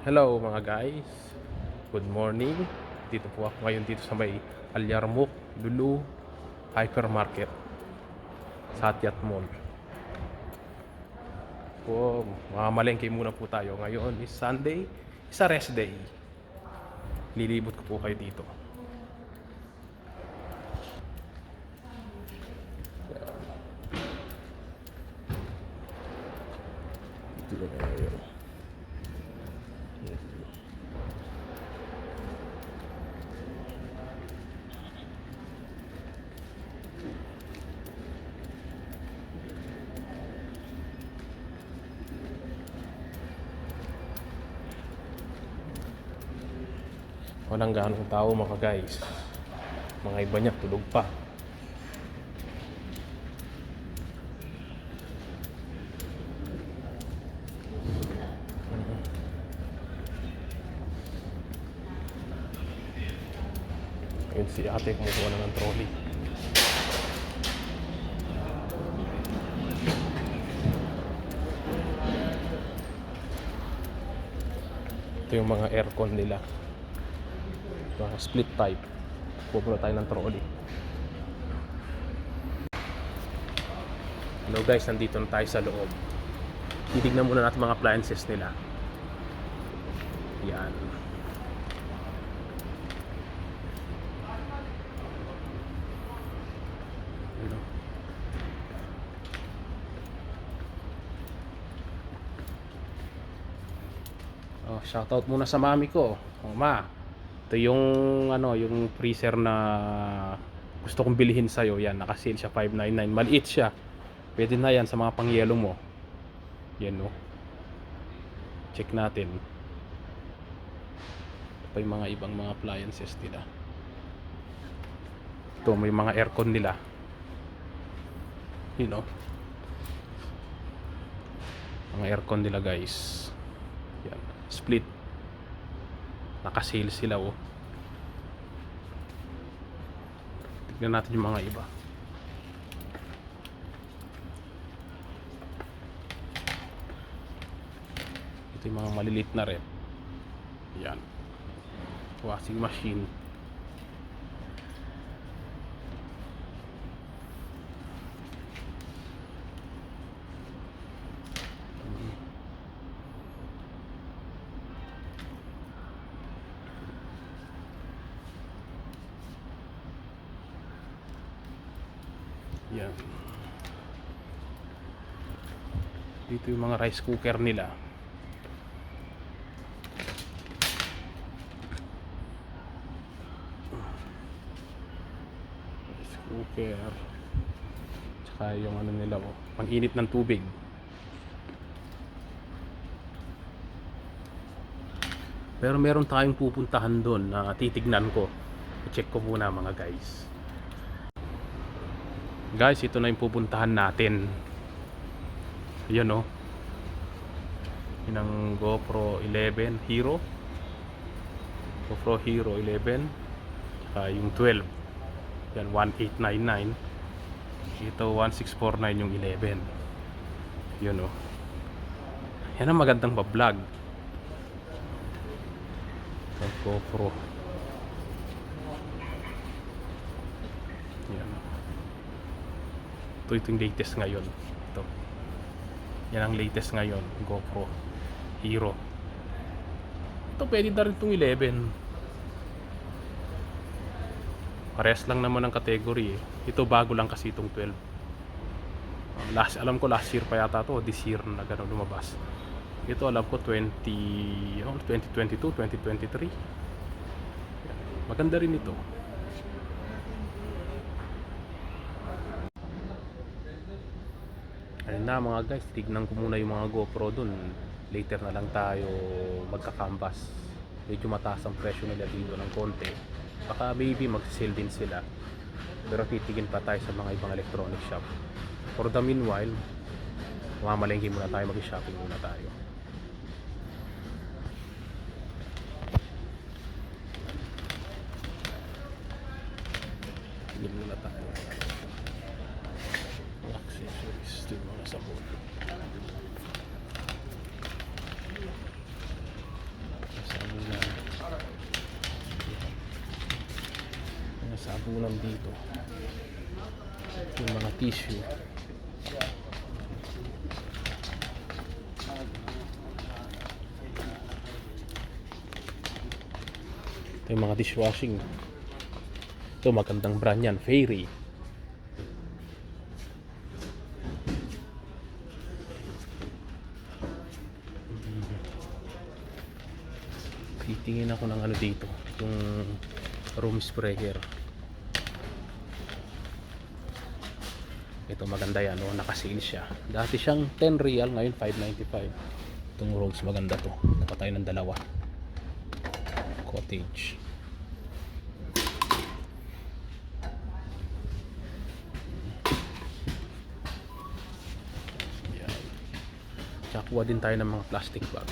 Hello mga guys, good morning. Dito po ako ngayon dito sa may Alyarmouk Lulu Hypermarket sa Atyat Mall. Po, mamalengke muna po tayo. Ngayon is Sunday, isa rest day. Lilibot ko po kayo dito. Dito na tayo. Walang ganong tao mga guys. Mga iba niya tulog pa. Ayun si ate kumukuha na ng trolley. Ito yung mga aircon nila. Mga split type. Pupunta tayo ng trolley. Hello guys, nandito na tayo sa loob. Titignan muna natin mga appliances nila. Yan. Oh, shoutout muna sa mami ko. Oh, ma. Ito yung yung freezer na gusto kong bilhin sa iyo. Yan, naka-sale siya 599. Maliit siya. Pwede na yan sa mga pangyelo mo. Yan no. Check natin. Ito pa yung mga ibang mga appliances nila. Ito may mga aircon nila. You know. Mga aircon nila guys. Yan. Split. Naka-sale sila oh. Tignan natin yung mga iba. Ito yung mga malilit na rin. Yan. Washing machine. Yan. Dito yung mga rice cooker nila. Rice cooker. Tsaka yung nila oh, pang-init ng tubig. Pero meron tayong pupuntahan doon na titignan ko. I-check ko muna mga guys. Guys, ito na yung pupuntahan natin. Yan o. Yun ang GoPro 11 Hero. GoPro Hero 11. Saka yung 12. Yan, 1899. Ito, 1649 yung 11. Yun o. Yan ang magandang pa-vlog. GoPro. Yan. Ito yung latest ngayon. Ito. Yan ang latest ngayon. GoPro Hero. Ito pwede na rin itong 11. Parehas lang naman ang category eh. Ito bago lang kasi itong 12. Alam ko last year pa yata to. This year na gano'n lumabas. Ito alam ko 2022, 2023. Yan. Maganda rin ito. Ayun na mga guys, tignan ko muna yung mga GoPro dun. Later na lang tayo magka-canvas. Medyo mataas ang presyo nila dito ng konti. Baka maybe mag-sale din sila. Pero titigin pa tayo sa mga ibang electronic shop. For the meanwhile, mamalengke muna tayo, mag-shopping muna tayo. Tigil muna tayo. Accessories, ito yung mga sabon. punan dito. Yung mga tissue. Ito yung mga dishwashing. Ito magandang brand yan, Fairy. Titingin ako ng ano dito, yung room sprayer. Ito maganda yan, oh, naka-sale siya. Dati siyang 10 real, ngayon 5.95. Itong rose maganda to. Nakatay ng dalawa. Cottage. Yan. Tsaka kuha din tayo ng mga plastic bag.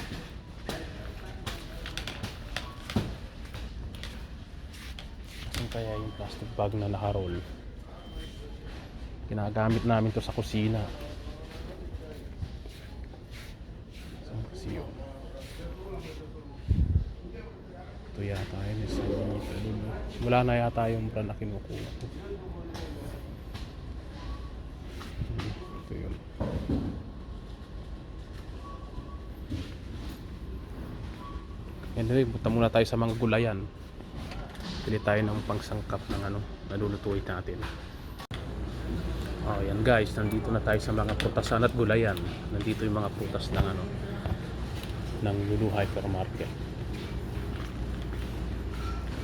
Saan kaya yung plastic bag na naka-roll? Ginagamit namin to sa kusina. Saan kasi yun? Ito yata yun. Wala na yata yung brand na kinukuha ko. Ito yun. Anyway, punta muna tayo sa mga gulayan. Pili tayo ng pangsangkap ng ano, nalulutuin natin. Oh, yan guys, nandito na tayo sa mga prutasan at gulayan. Nandito yung mga prutas ng ano, ng Lulu Hypermarket.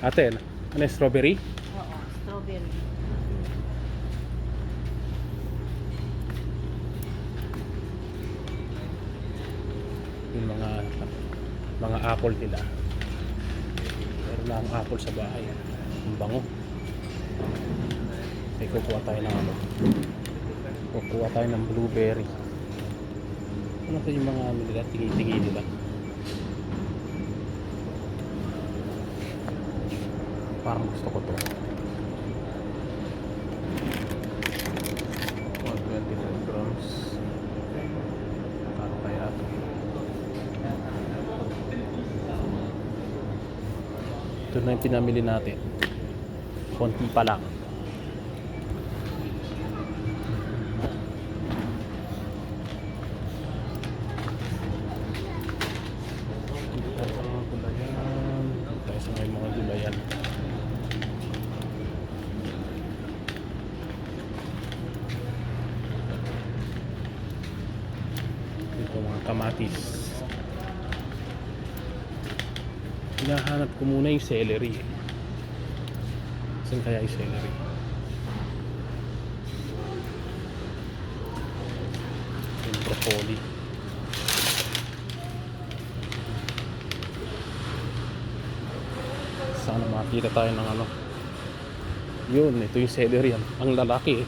Ate, ano yung strawberry? Oo, strawberry. Yung mga apple nila. Meron na ang apple sa bahay. Ang bango. Okay, kukuha tayo ng ano. Kukuha tayo ng blueberry. Ano ito yung mga ano nila? Tingi-tingi nila. Parang gusto ko to. 125 grams. Paano kaya ito? Ito na yung pinamili natin. Konti pa lang. Kamatis. Hinahanap ko muna yung celery. Saan kaya yung celery? Yung broccoli. Sana makita tayo ng ano. Yun, ito yung celery. Ang lalaki eh.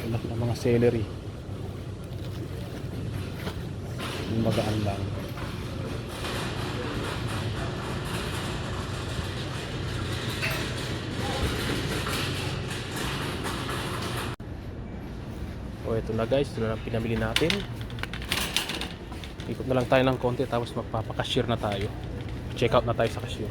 Anak ng mga celery. Magaan lang. O ito na guys, ito na lang pinamili natin. Ikot na lang tayo ng konti tapos magpapakashier na tayo. Check out na tayo sa cashier.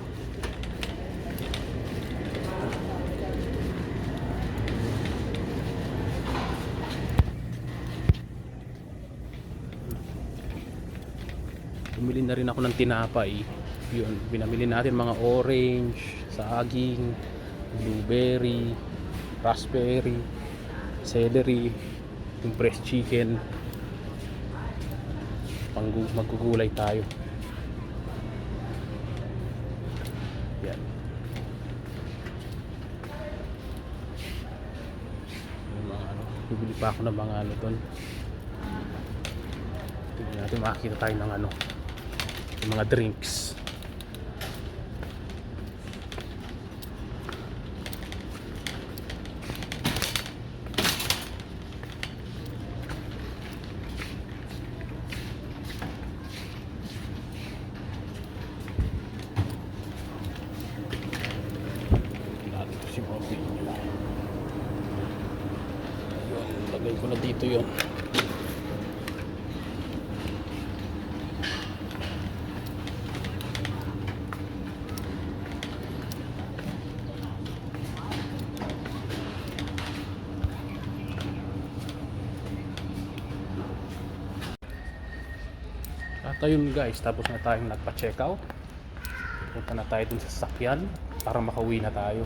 Bumili na rin ako ng tinapay. Yun, binamili natin mga orange, saging, blueberry, raspberry, celery, yung breast chicken. Magugulay tayo. Yan. Yung mga ano, bibili pa ako ng mga ano doon. Tingnan natin makakita tayo ng ano, yung mga drinks. Natin ito si Bobby. Yun, lagay ko na dito yun. At ayun guys, tapos na tayong nagpa-check out. Punta na tayo dun sa sasakyan para makauwi na tayo.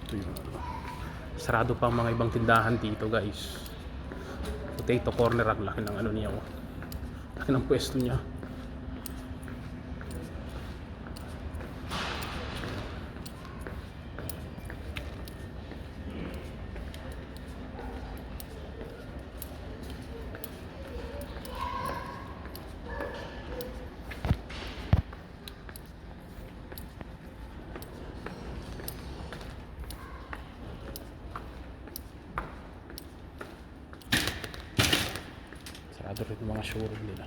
Ito yung sarado pa ang mga ibang tindahan dito guys. Potato corner, ang laki ng ano niya, oh. Laki ng pwesto niya. Sarado rin yung mga showroom nila.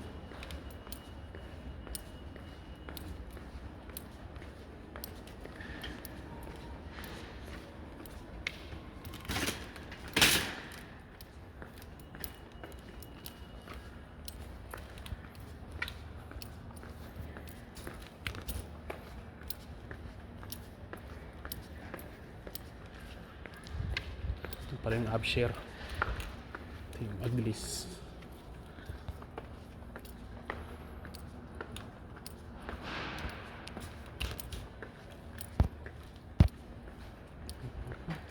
Ito pa rin yung Abshare. Ito yung Aglis.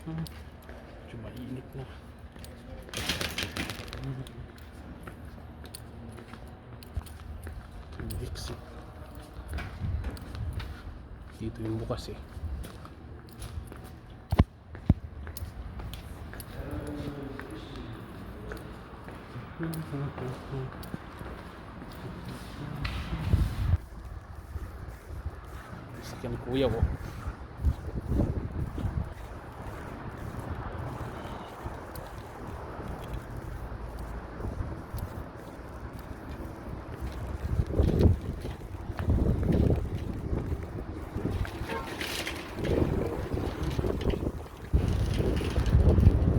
Medyo mainit na. Ito yung exit. Dito yung bukas eh. Sakyan kuya ko.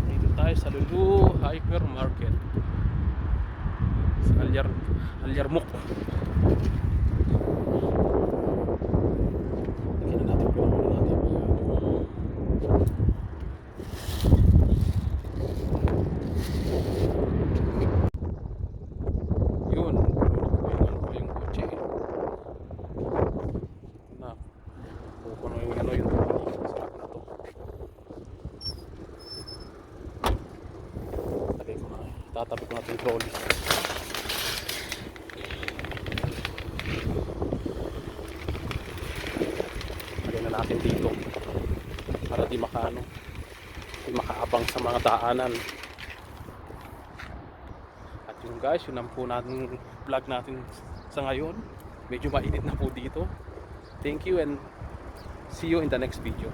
Dito tayo sa Lulu Hypermarket sa Alyarmuk. Tingnan natin kung ano natin. Yun, puno ko yung kotse. Na, pupuno yung ano yung sarap na to. Lagay ko na, tatabi ko natin yung trolley. Lagay na natin dito para di makaabang sa mga daanan. At yun guys, yun ang po natin vlog natin sa ngayon. Medyo mainit na po dito. Thank you and see you in the next video.